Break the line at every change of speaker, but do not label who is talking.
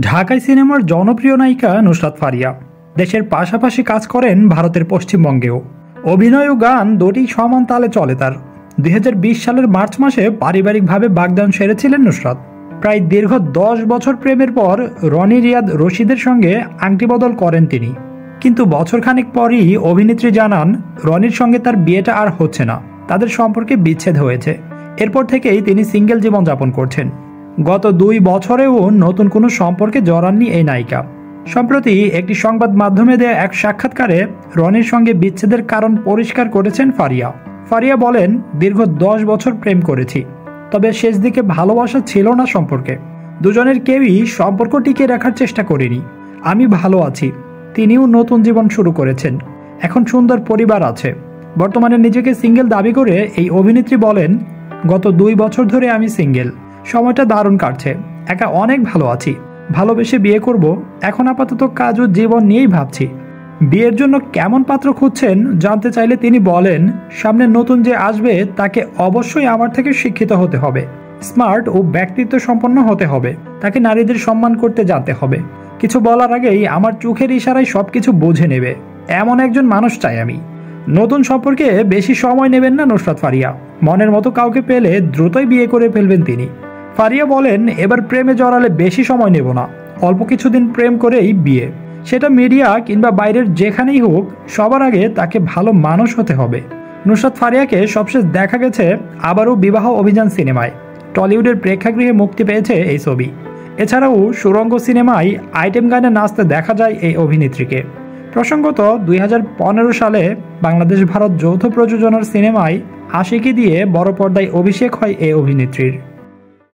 ঢাকাই সিনেমার জনপ্রিয় নায়িকা নুসরাত ফারিয়া দেশের পাশাপাশি কাজ করেন ভারতের পশ্চিমবঙ্গেও। অভিনয় ও গান দুটি সমান তালে চলে তার। 2020 সালের মার্চ মাসে পারিবারিকভাবে বাগদান সেরেছিলেন নুসরাত। প্রায় দীর্ঘ 10 বছর প্রেমের পর রনি রিয়াদ রশিদের সঙ্গে আংটি বদল করেন তিনি। কিন্তু বছরখানেক পরই অভিনেত্রী জানান রনির সঙ্গে তার বিয়েটা আর হচ্ছে না, তাদের সম্পর্কে বিচ্ছেদ হয়েছে। এরপর থেকেই তিনি সিঙ্গেল জীবনযাপন করছেন। গত 2 বছরেও নতুন কোনো সম্পর্কে জড়াননি এই নায়িকা। সম্প্রতি একটি সংবাদ মাধ্যমে দেয়া এক সাক্ষাৎকারে রনির সঙ্গে বিচ্ছেদের কারণ পরিষ্কার করেছেন ফারিয়া। ফারিয়া বলেন, দীর্ঘ 10 বছর প্রেম করেছি, তবে শেষ দিকে ভালোবাসা ছিল না সম্পর্কে। দুজনের কেউই সম্পর্ক টিকিয়ে রাখার চেষ্টা করেনি। আমি ভালো আছি, তিনিও নতুন জীবন শুরু করেছেন, এখন সুন্দর পরিবার আছে। বর্তমানে নিজেকে সিঙ্গেল দাবি করে এই অভিনেত্রী বলেন, গত 2 বছর ধরে আমি সিঙ্গেল, সময়টা দারুণ কাটছে, একা অনেক ভালো আছি, ভালোবেসে বিয়ে করব, এখন আপাতত কাজ ও জীবন নিয়েই ভাবছি। বিয়ের জন্য কেমন পাত্র খুঁজছেন জানতে চাইলে তিনি বলেন, সামনে নতুন যে আসবে তাকে অবশ্যই আমার থেকে শিক্ষিত হতে হবে, স্মার্ট ও ব্যক্তিত্ব সম্পন্ন হতে হবে, তাকে নারীদের সম্মান করতে জানতে হবে, কিছু বলার আগেই আমার চোখের ইশারায় সবকিছু বুঝে নেবে, এমন একজন মানুষ চাই আমি। নতুন সম্পর্কে বেশি সময় নেবেন না নুসরাত ফারিয়া, মনের মতো কাউকে পেলে দ্রুতই বিয়ে করে ফেলবেন তিনি। ফারিয়া বলেন, এবার প্রেমে জড়ালে বেশি সময় নেব না, অল্প কিছুদিন প্রেম করেই বিয়ে, সেটা মিডিয়া কিংবা বাইরের যেখানেই হোক, সবার আগে তাকে ভালো মানুষ হতে হবে। নুসরাত ফারিয়াকে সবশেষ দেখা গেছে আবারও বিবাহ অভিযান সিনেমায়। টলিউডের প্রেক্ষাগৃহে মুক্তি পেয়েছে এই ছবি। এছাড়াও সুরঙ্গ সিনেমায় আইটেম গানে নাচতে দেখা যায় এই অভিনেত্রীকে। প্রসঙ্গত 2015 সালে বাংলাদেশ ভারত যৌথ প্রযোজনার সিনেমায় আশিকি দিয়ে বড় পর্দায় অভিষেক হয় এই অভিনেত্রীর।